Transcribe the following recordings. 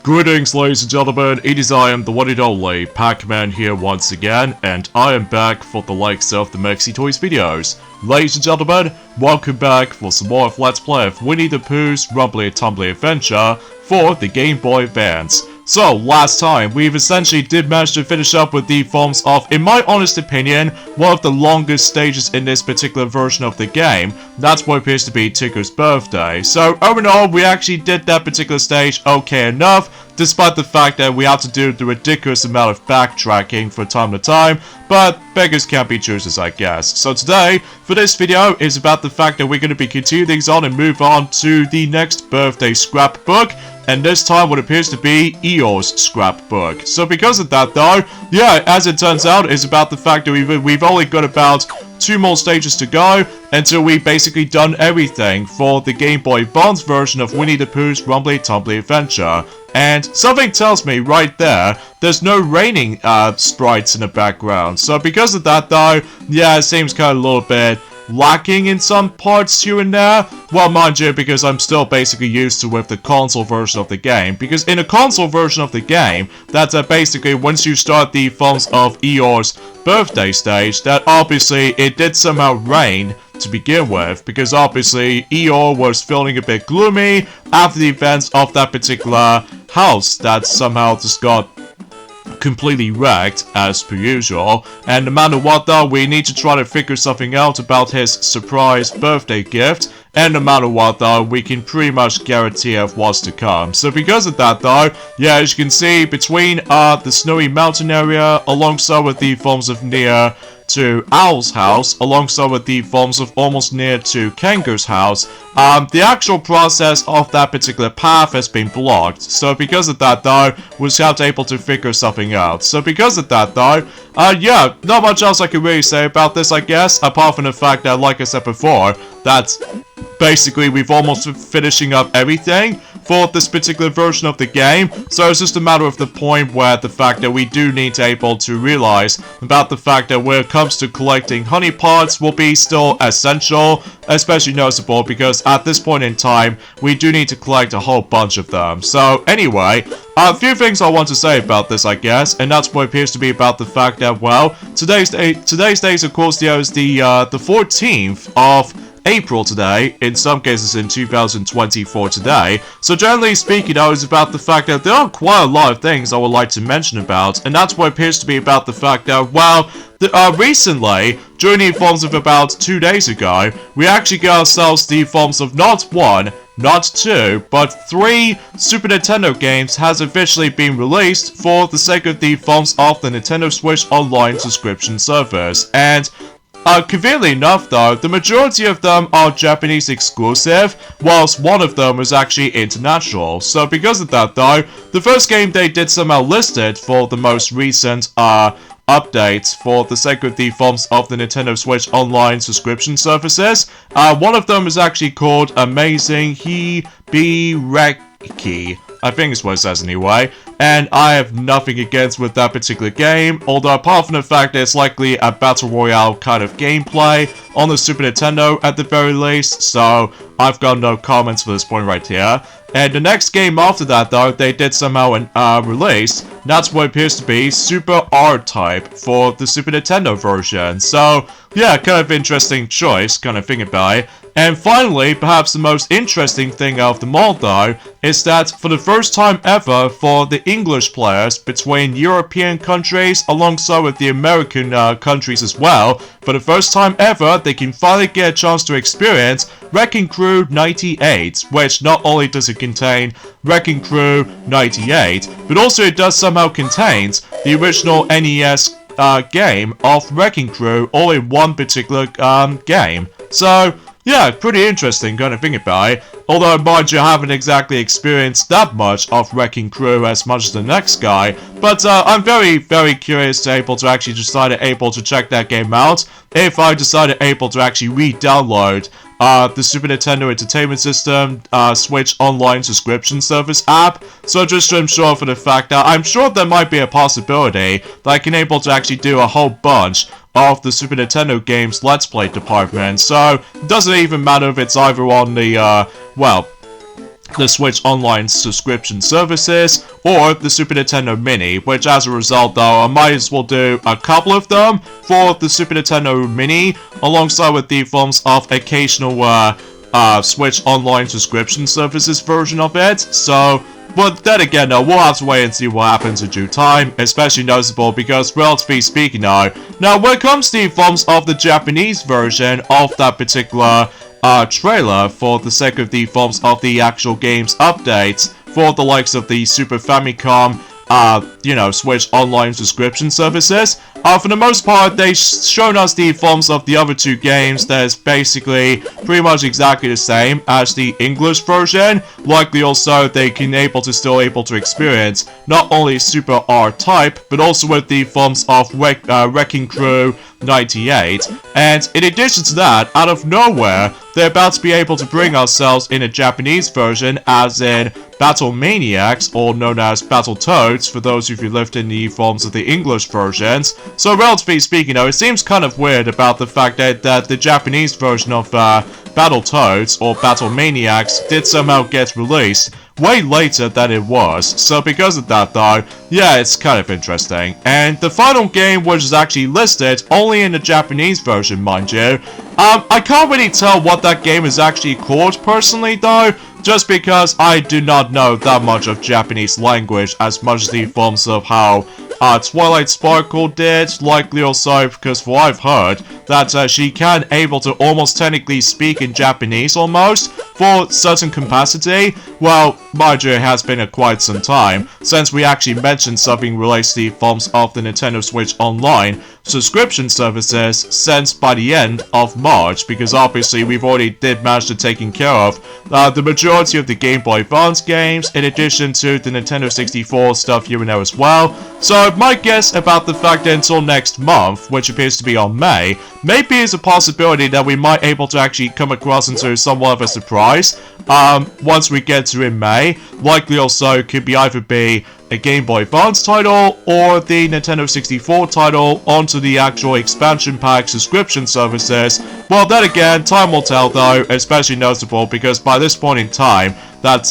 Greetings, ladies and gentlemen, it is I am the one and only Pac-Man here once again, and I am back for the likes of the Mexi Toys videos. Ladies and gentlemen, welcome back for some more of Let's Play of Winnie the Pooh's Rumbly Tumbly Adventure for the Game Boy Advance. So, last time, we've essentially did manage to finish up with the forms of, in my honest opinion, one of the longest stages in this particular version of the game. That's what appears to be Ticker's birthday. So, overall, we actually did that particular stage okay enough, despite the fact that we had to do the ridiculous amount of backtracking from time to time, but beggars can't be choosers, I guess. So today, for this video, is about the fact that we're going to be continuing things on and move on to the next birthday scrapbook, and this time what appears to be Eeyore's scrapbook. So because of that though, yeah, as it turns out, it's about the fact that we've only got about 2 more stages to go until we've basically done everything for the Game Boy Advance version of Winnie the Pooh's Rumbly Tumbly Adventure. And something tells me right there, there's no raining sprites in the background. So because of that though, yeah, it seems kind of a little bit lacking in some parts here and there. Well, mind you, because I'm still basically used to with the console version of the game. Because in the console version of the game, that's basically once you start the forms of Eeyore's birthday stage, that obviously it did somehow rain to begin with, because obviously Eeyore was feeling a bit gloomy after the events of that particular house that somehow just got completely wrecked as per usual, and no matter what though, we need to try to figure something out about his surprise birthday gift, and no matter what though, we can pretty much guarantee of what's to come. So because of that though, yeah, as you can see, between the snowy mountain area, alongside with the forms of near to Owl's house, alongside with the forms of almost near to Kangaroo's house, the actual process of that particular path has been blocked. So because of that though, we just have to able to figure something out. So because of that though, yeah, not much else I can really say about this, I guess, apart from the fact that, like I said before, that basically we've almost finishing up everything for this particular version of the game. So it's just a matter of the point where the fact that we do need to able to realize about the fact that when it comes to collecting honey pots will be still essential, especially noticeable because at this point in time we do need to collect a whole bunch of them. So anyway, a few things I want to say about this, I guess, and that's what appears to be about the fact that, well, today's date, of course, there is the 14th of April today, in some cases in 2024 today. So generally speaking, though, it's about the fact that there are quite a lot of things I would like to mention about, and that's what appears to be about the fact that, well, recently, during the forms of about 2 days ago, we actually got ourselves the forms of not 1, not 2, but 3 Super Nintendo games has officially been released for the sake of the forms of the Nintendo Switch Online subscription service. And conveniently enough though, the majority of them are Japanese exclusive, whilst one of them is actually international. So because of that though, the first game they did somehow listed for the most recent updates for the sake of the forms of the Nintendo Switch Online subscription services. One of them is actually called Amazing Hibireki, I think it's what it says anyway, and I have nothing against with that particular game, although apart from the fact that it's likely a battle royale kind of gameplay on the Super Nintendo at the very least, so I've got no comments for this point right here. And the next game after that though, they did somehow release, that's what appears to be Super R-Type for the Super Nintendo version. So yeah, kind of interesting choice, kind of thing about it. And finally, perhaps the most interesting thing out of them all though, is that for the first time ever for the English players between European countries alongside with the American countries as well, for the first time ever, they can finally get a chance to experience Wrecking Crew 98, which not only does it contain Wrecking Crew 98, but also it does somehow contains the original NES game of Wrecking Crew all in one particular game. So yeah, pretty interesting kind of thing about it. Although, mind you, I haven't exactly experienced that much of Wrecking Crew as much as the next guy. But I'm very, very curious to able to actually decide able to check that game out. If I decided able to actually re-download the Super Nintendo Entertainment System Switch Online subscription service app. So just to ensure for the fact that I'm sure there might be a possibility that I can able to actually do a whole bunch of the Super Nintendo games Let's Play department. So it doesn't even matter if it's either on the, well, the Switch Online subscription services, or the Super Nintendo Mini, which as a result though, I might as well do a couple of them for the Super Nintendo Mini, alongside with the forms of occasional Switch Online subscription services version of it. So, but then again though, we'll have to wait and see what happens in due time, especially noticeable because, relatively speaking now when it comes to the forms of the Japanese version of that particular trailer, for the sake of the forms of the actual game's updates for the likes of the Super Famicom, Switch Online subscription services. For the most part, they've shown us the forms of the other two games that's basically pretty much exactly the same as the English version. Likely also, they can still able to experience not only Super R-Type, but also with the forms of Wrecking Crew 98. And in addition to that, out of nowhere, they're about to be able to bring ourselves in a Japanese version, as in Battle Maniacs, or known as Battle Toads, for those of you who lived in the forms of the English versions. So relatively speaking, it seems kind of weird about the fact that the Japanese version of Battle Toads, or Battle Maniacs, did somehow get released way later than it was. So because of that though, yeah, it's kind of interesting. And the final game, which is actually listed only in the Japanese version, mind you, I can't really tell what that game is actually called personally though, just because I do not know that much of Japanese language as much as the forms of how Twilight Sparkle did, likely also because for what I've heard, that she can able to almost technically speak in Japanese almost, for certain capacity. Well, mind you, it has been quite some time since we actually mentioned something related to the forms of the Nintendo Switch Online subscription services since by the end of March, because obviously we've already did manage to taking care of the majority of the Game Boy Advance games, in addition to the Nintendo 64 stuff here and there as well. So my guess about the fact that until next month, which appears to be on May, maybe is a possibility that we might able to actually come across into somewhat of a surprise once we get to in May. Likely also could be either be a Game Boy Advance title or the Nintendo 64 title onto the actual expansion pack subscription services. Well, then again, time will tell though, especially noticeable because by this point in time, that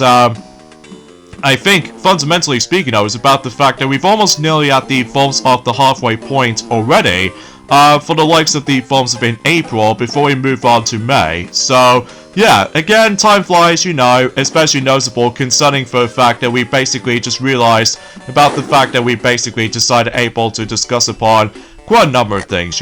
I think, fundamentally speaking, is about the fact that we've almost nearly at the forms of the halfway point already, for the likes of the forms of in April, before we move on to May. So, yeah, again, time flies, especially noticeable concerning for the fact that we basically just realized about the fact that we basically decided able to discuss upon quite a number of things,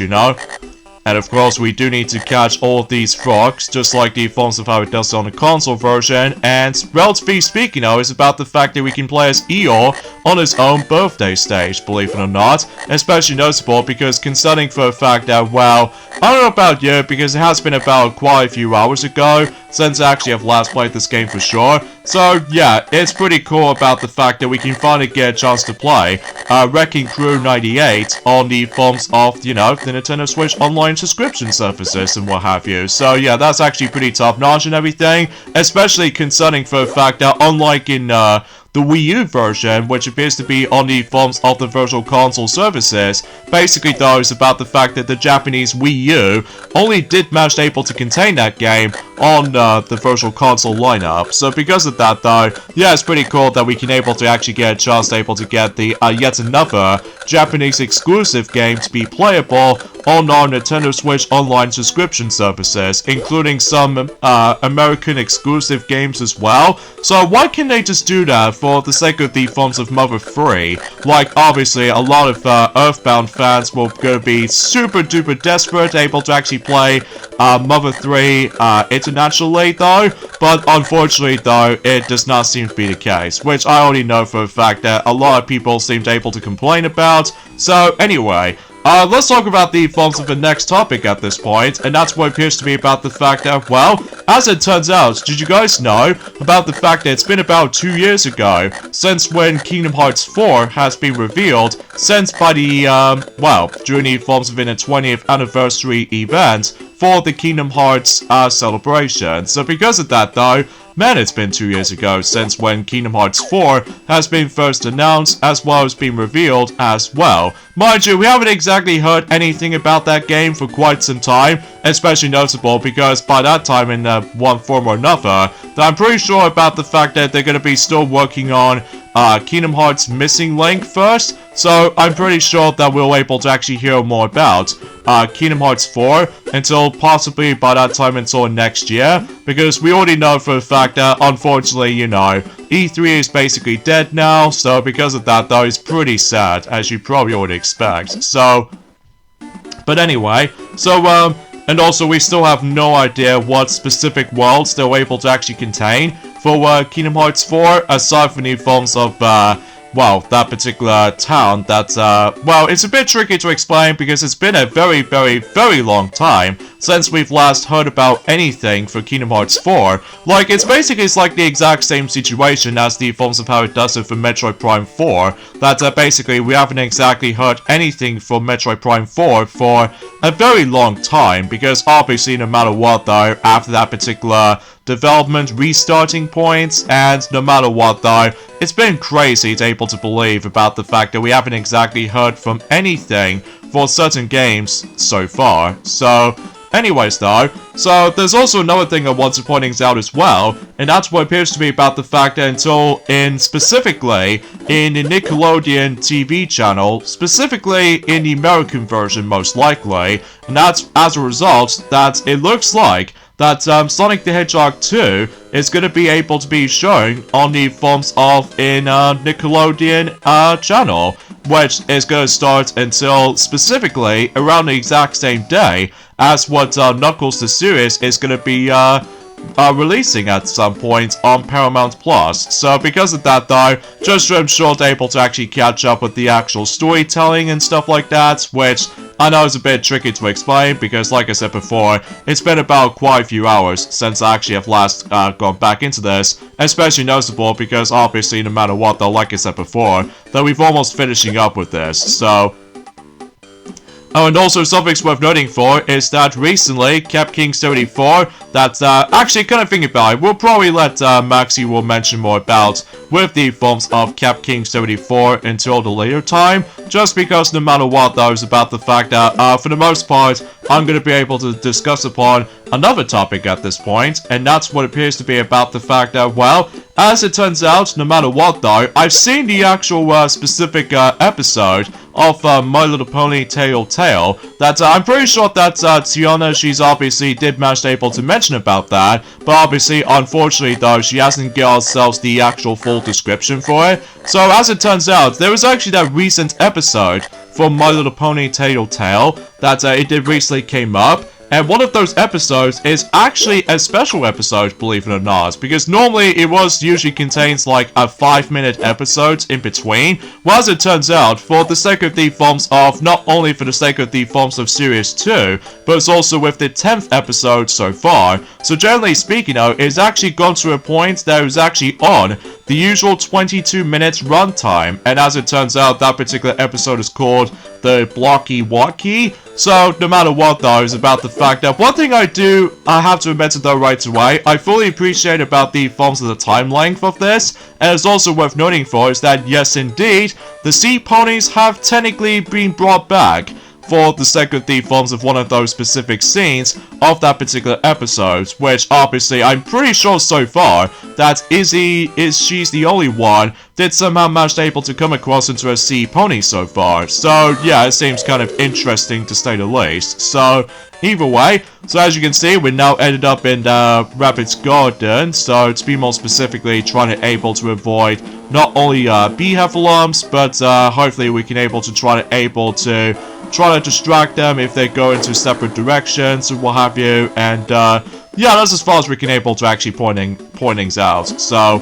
And of course, we do need to catch all of these frogs, just like the forms of how it does on the console version, and relatively speaking, it's about the fact that we can play as Eeyore on his own birthday stage, believe it or not. Especially noticeable because concerning for the fact that, well, I don't know about you, because it has been about quite a few hours ago since I actually have last played this game for sure. So yeah, it's pretty cool about the fact that we can finally get a chance to play Wrecking Crew 98 on the forms of, the Nintendo Switch Online subscription services and what have you. So yeah, that's actually pretty top notch and everything, especially concerning for the fact that unlike in the Wii U version, which appears to be on the forms of the Virtual Console services, basically though is about the fact that the Japanese Wii U only did manage able to contain that game on the Virtual Console lineup. So because of that though, yeah, it's pretty cool that we can able to actually get a chance to able to get the yet another Japanese exclusive game to be playable on our Nintendo Switch Online subscription services, including some American exclusive games as well. So why can't they just do that for the sake of the forms of Mother 3? Like, obviously, a lot of Earthbound fans will gonna be super duper desperate able to actually play Mother 3 internationally though, but unfortunately though, it does not seem to be the case, which I already know for a fact that a lot of people seem to able to complain about. So anyway, let's talk about the forms of the next topic at this point, and that's what appears to be about the fact that, well, as it turns out, did you guys know about the fact that it's been about 2 years ago since when Kingdom Hearts 4 has been revealed, since by the, well, during the forms of in a 20th anniversary event for the Kingdom Hearts celebration. So because of that though, man, it's been 2 years ago since when Kingdom Hearts 4 has been first announced as well as been revealed as well. Mind you, we haven't exactly heard anything about that game for quite some time, especially notable because by that time in one form or another, I'm pretty sure about the fact that they're going to be still working on Kingdom Hearts Missing Link first, so I'm pretty sure that we'll able to actually hear more about Kingdom Hearts 4 until possibly by that time until next year, because we already know for a fact that unfortunately, you know, E3 is basically dead now, so because of that though, it's pretty sad, as you probably already expect. So, but anyway, so and also we still have no idea what specific worlds they're able to actually contain for Kingdom Hearts 4, aside from the forms of, well, that particular town that, well, it's a bit tricky to explain because it's been a very, very, very long time since we've last heard about anything for Kingdom Hearts 4. Like, it's like the exact same situation as the forms of how it does it for Metroid Prime 4, that, basically, we haven't exactly heard anything from Metroid Prime 4 for a very long time, because obviously, no matter what, though, after that particular development restarting points, and no matter what though, it's been crazy to able to believe about the fact that we haven't exactly heard from anything for certain games so far. So, anyways though, so there's also another thing I want to point out as well, and that's what appears to be about the fact that specifically in the Nickelodeon TV channel, specifically in the American version most likely, and that's as a result that it looks like that Sonic the Hedgehog 2 is going to be able to be shown on the forms of in Nickelodeon channel, which is going to start until specifically around the exact same day as what Knuckles the Series is going to be releasing at some point on Paramount Plus. So because of that though, just I'm sure they're able to actually catch up with the actual storytelling and stuff like that, which I know is a bit tricky to explain because like I said before, it's been about quite a few hours since I actually have last gone back into this, especially noticeable because obviously no matter what though, like I said before, that we've almost finishing up with this, so. Oh, and also something worth noting for is that recently, Cap King 74, that's actually kind of thinking about it, we'll probably let Maxi will mention more about with the forms of Cap King 74 until the later time, just because no matter what though is about the fact that for the most part, I'm going to be able to discuss upon another topic at this point, and that's what appears to be about the fact that, well, as it turns out, no matter what though, I've seen the actual specific episode of My Little Pony Tale, that I'm pretty sure that Tiana, she's obviously did manage to able to mention about that, but obviously, unfortunately though, she hasn't given ourselves the actual full description for it. So as it turns out, there was actually that recent episode from My Little Pony Tale that it did recently came up. And one of those episodes is actually a special episode, believe it or not, because normally it usually contains like a 5-minute episode in between. Well, as it turns out, for the sake of the forms of, not only for the sake of the forms of Series 2, but it's also with the 10th episode so far. So generally speaking though, it's actually gone to a point that it was actually on the usual 22-minute runtime. And as it turns out, that particular episode is called The Blocky Walkie. So, no matter what though, is about the fact that one thing I have to admit to though right away, I fully appreciate about the forms of the time length of this, and it's also worth noting for is that yes indeed, the sea ponies have technically been brought back for the sake of the forms of one of those specific scenes of that particular episode, which obviously I'm pretty sure so far that she's the only one that somehow managed able to come across into a sea pony so far. So yeah, it seems kind of interesting to say the least. So either way, so as you can see, we now ended up in Rabbit's Garden, so to be more specifically trying to able to avoid not only bee heffalumps, but hopefully we can able to try to distract them if they go into separate directions or what have you, and yeah, that's as far as we can able to actually point things out. So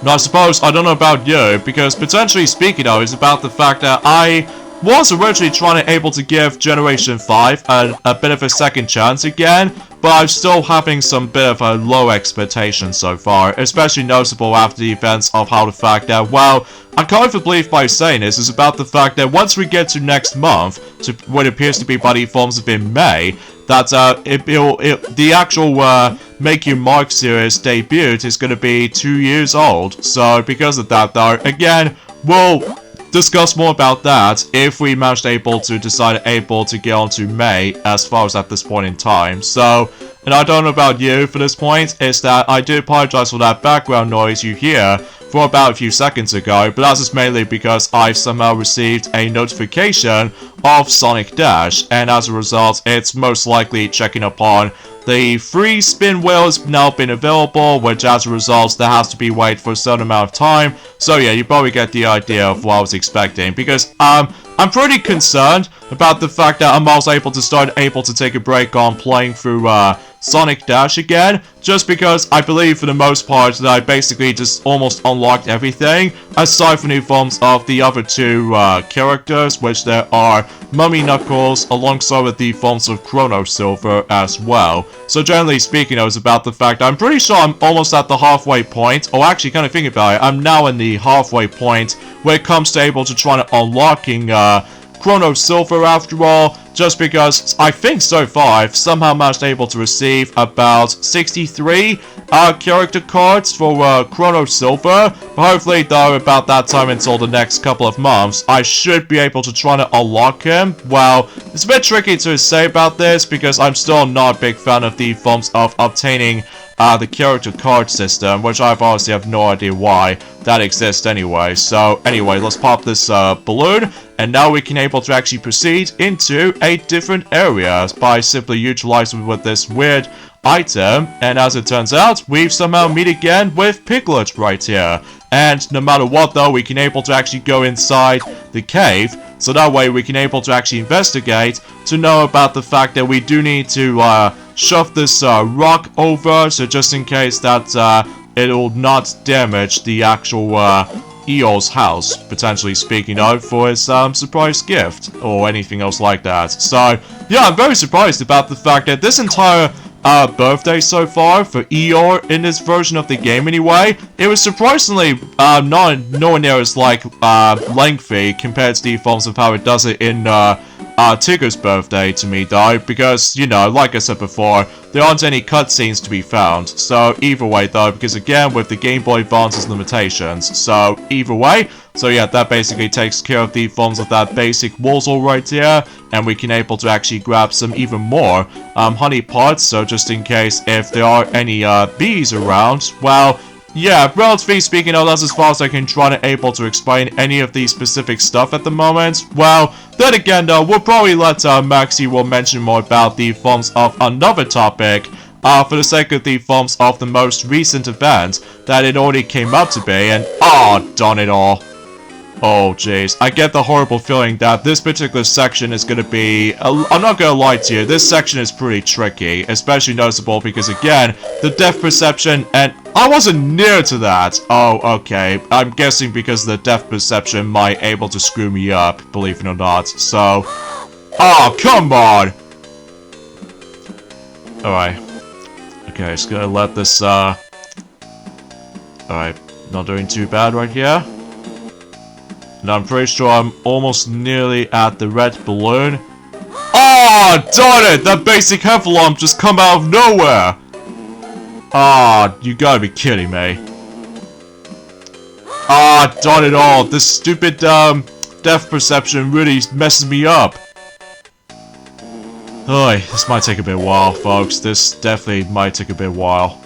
now I suppose, I don't know about you, because potentially speaking though, is about the fact that I was originally trying to able to give Generation 5 a bit of a second chance again, but I'm still having some bit of a low expectation so far, especially noticeable after the events of how the fact that, well, I can't even believe by saying this is about the fact that once we get to next month, to what appears to be by the forms of in May, that the actual Make You Mark series debut is going to be 2 years old. So because of that though, again, we'll discuss more about that if we managed to decide to get on to May as far as at this point in time. So, and I don't know about you for this point, is that I do apologize for that background noise you hear for about a few seconds ago, but that's just mainly because I've somehow received a notification of Sonic Dash, and as a result, it's most likely checking upon the free spin wheel has now been available, which as a result, there has to be wait for a certain amount of time. So yeah, you probably get the idea of what I was expecting, because I'm pretty concerned about the fact that I'm also able to take a break on playing through Sonic Dash again, just because I believe for the most part that I basically just almost unlocked everything, aside from new forms of the other two characters, which there are Mummy Knuckles alongside with the forms of Chrono Silver as well. So generally speaking, it was about the fact I'm pretty sure I'm almost at the halfway point, or actually kind of thinking about it, I'm now in the halfway point when it comes to trying to unlocking Chrono Silver after all, just because I think so far I've somehow managed to receive about 63 character cards for Chrono Silver, but hopefully though about that time until the next couple of months I should be able to try to unlock him. Well, it's a bit tricky to say about this because I'm still not a big fan of the forms of obtaining the character card system, which I've honestly have no idea why that exists anyway. So anyway, let's pop this balloon, and now we can able to actually proceed into a different area by simply utilizing with this weird item. And as it turns out, we've somehow meet again with Piglet right here. And no matter what though, we can able to actually go inside the cave, so that way we can able to actually investigate to know about the fact that we do need to shove this rock over, so just in case that it'll not damage the actual Eeyore's house, potentially speaking of, for his surprise gift or anything else like that. So yeah, I'm very surprised about the fact that this entire birthday so far for Eeyore in this version of the game anyway, it was surprisingly nowhere near as lengthy compared to the forms of how it does it in Tigger's birthday to me though, because, you know, like I said before, there aren't any cutscenes to be found. So either way though, because again, with the Game Boy Advance's limitations, so either way, so yeah, that basically takes care of the forms of that basic Wuzzle right here, and we can able to actually grab some even more honey pots, so just in case if there are any bees around, well, yeah, relatively speaking, that's as far as I can try to able to explain any of the specific stuff at the moment. Well, then again though, we'll probably let Maxie will mention more about the forms of another topic, for the sake of the forms of the most recent event that it already came up to be, and darn it all. Oh jeez, I get the horrible feeling that this particular section is going to be, I'm not going to lie to you, this section is pretty tricky, especially noticeable because again, the depth perception, and I wasn't near to that. Oh, okay, I'm guessing because the depth perception might able to screw me up, believe it or not, so, come on! Alright, okay, just gonna let this, alright, not doing too bad right here. And I'm pretty sure I'm almost nearly at the red balloon. Darn it! That basic heffalump just come out of nowhere! You gotta be kidding me. Darn it all. This stupid, depth perception really messes me up. Oy, this might take a bit of a while, folks. This definitely might take a bit of a while.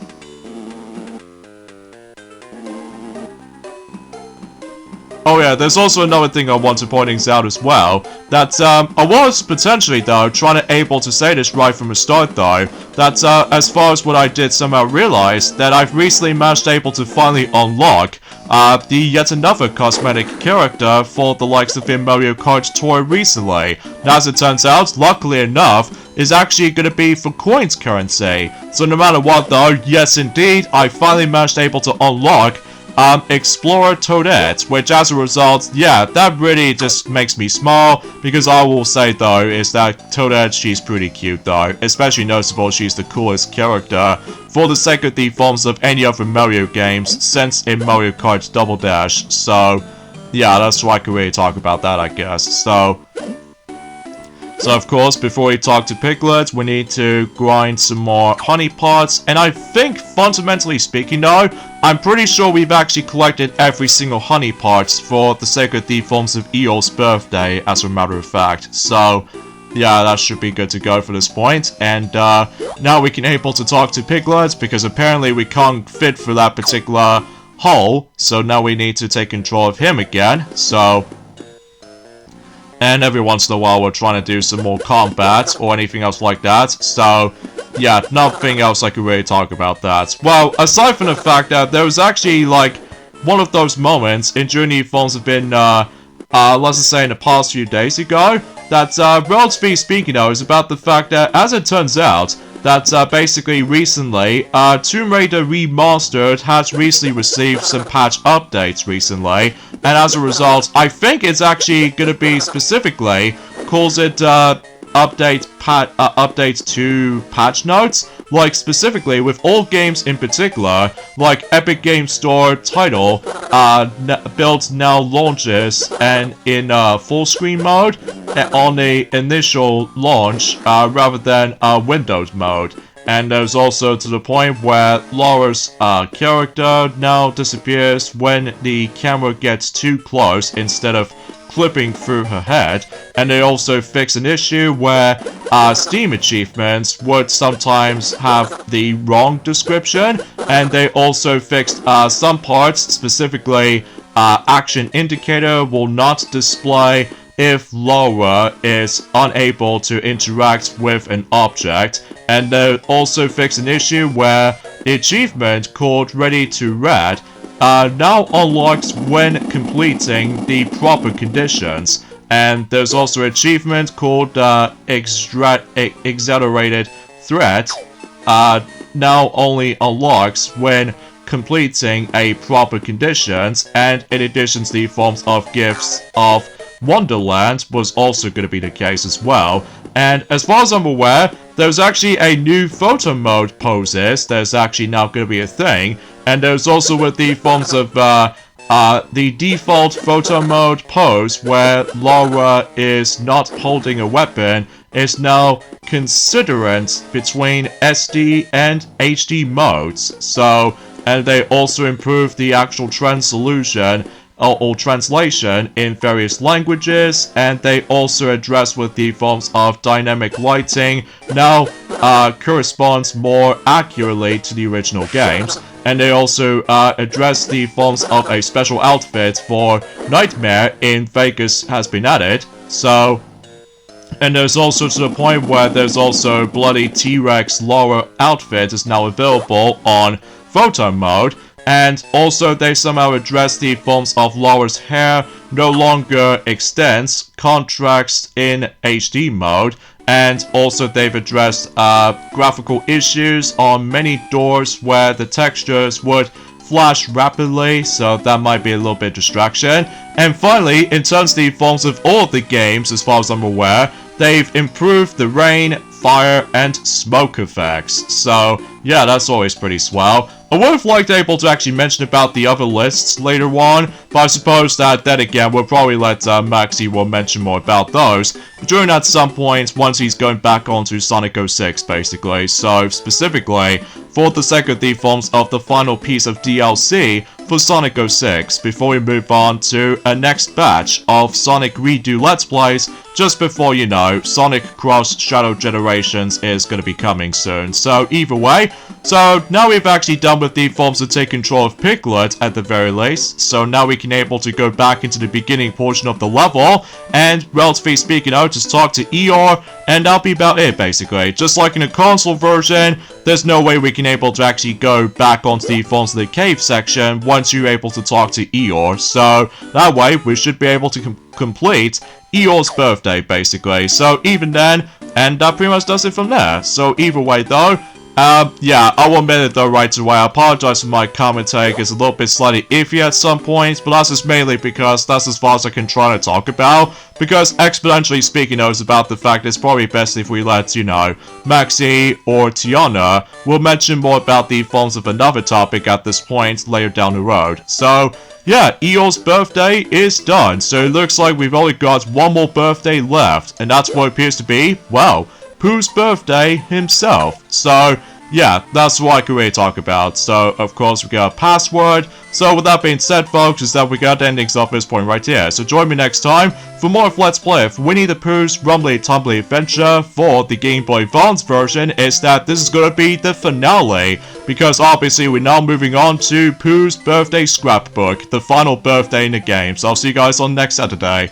Oh yeah, there's also another thing I want to point out as well, that I was potentially though trying to able to say this right from the start though, that as far as what I did somehow realize, that I've recently managed able to finally unlock the yet another cosmetic character for the likes of the Mario Kart Tour recently. Now as it turns out, luckily enough, is actually going to be for coins currency. So no matter what though, yes indeed, I finally managed able to unlock Explorer Toadette, which as a result, yeah, that really just makes me smile, because I will say though, is that Toadette, she's pretty cute though, especially noticeable she's the coolest character for the sake of the forms of any other Mario games since in Mario Kart Double Dash, so yeah, that's why I can really talk about that, I guess. So of course, before we talk to Piglet, we need to grind some more honey pots. And I think, fundamentally speaking though, I'm pretty sure we've actually collected every single honey pot for the sacred thief forms of Eeyore's birthday, as a matter of fact. So, yeah, that should be good to go for this point. And now we can able to talk to Piglet, because apparently we can't fit through that particular hole. So now we need to take control of him again. So... and every once in a while we're trying to do some more combat or anything else like that. So, yeah, nothing else I could really talk about that. Well, aside from the fact that there was actually, like, one of those moments in Journey Forms have been, let's just say in the past few days ago, that, relatively speaking though, is about the fact that, as it turns out, that basically recently, Tomb Raider Remastered has recently received some patch updates recently, and as a result, I think it's actually gonna be specifically calls it update to patch notes, like specifically with all games in particular, like Epic Games Store title build now launches and in full screen mode on the initial launch rather than Windows mode. And there's also to the point where Laura's character now disappears when the camera gets too close instead of clipping through her head. And they also fix an issue where Steam achievements would sometimes have the wrong description, and they also fixed some parts, specifically action indicator will not display if Laura is unable to interact with an object. And they also fix an issue where the achievement called Ready to Red now unlocks when completing the proper conditions. And there's also an achievement called Exaggerated Threat now only unlocks when completing a proper conditions, and in addition to the forms of gifts of Wonderland was also going to be the case as well. And as far as I'm aware, there's actually a new photo mode poses there's actually now going to be a thing, and there's also with the forms of the default photo mode pose where Laura is not holding a weapon is now considerant between SD and HD modes. So, and they also improved the actual translation or translation in various languages, and they also address with the forms of dynamic lighting now corresponds more accurately to the original games. And they also address the forms of a special outfit for Nightmare in Vegas has been added. So, and there's also to the point where there's also bloody T-Rex Laura outfit is now available on photo mode. And also they somehow address the forms of Laura's hair no longer extends, contracts in HD mode. And also they've addressed graphical issues on many doors where the textures would flash rapidly, so that might be a little bit distraction. And finally, in terms of the forms of all of the games, as far as I'm aware, they've improved the rain, fire, and smoke effects. So yeah, that's always pretty swell. I would have liked able to actually mention about the other lists later on, but I suppose that then again we'll probably let Maxi will mention more about those during at some point once he's going back onto Sonic 06 basically. So specifically for the sake of the forms of the final piece of DLC for Sonic 06 before we move on to a next batch of Sonic Redo Let's Plays just before, you know, Sonic Cross Shadow Generations is going to be coming soon. So either way, so now we've actually done with the forms to take control of Piglet at the very least, so now we can able to go back into the beginning portion of the level, and relatively speaking, I'll just talk to Eeyore, and that'll be about it basically. Just like in the console version, there's no way we can able to actually go back onto the forms of the cave section once you're able to talk to Eeyore, so that way we should be able to complete Eeyore's birthday basically. So even then, and that pretty much does it from there. So either way though, Yeah, I will admit it though right away. I apologize for my commentary is a little bit slightly iffy at some points, but that's just mainly because that's as far as I can try to talk about. Because exponentially speaking is about the fact it's probably best if we let, you know, Maxie or Tiana will mention more about the forms of another topic at this point later down the road. So, yeah, Eeyore's birthday is done, so it looks like we've only got one more birthday left, and that's what appears to be, well, Pooh's birthday himself. So, yeah, that's what I can really talk about. So, of course, we got a password. So, with that being said, folks, is that we got endings off this point right here. So, join me next time for more of Let's Play of Winnie the Pooh's Rumbly Tumbly Adventure for the Game Boy Advance version. Is that this is going to be the finale, because obviously we're now moving on to Pooh's birthday scrapbook, the final birthday in the game. So, I'll see you guys on next Saturday.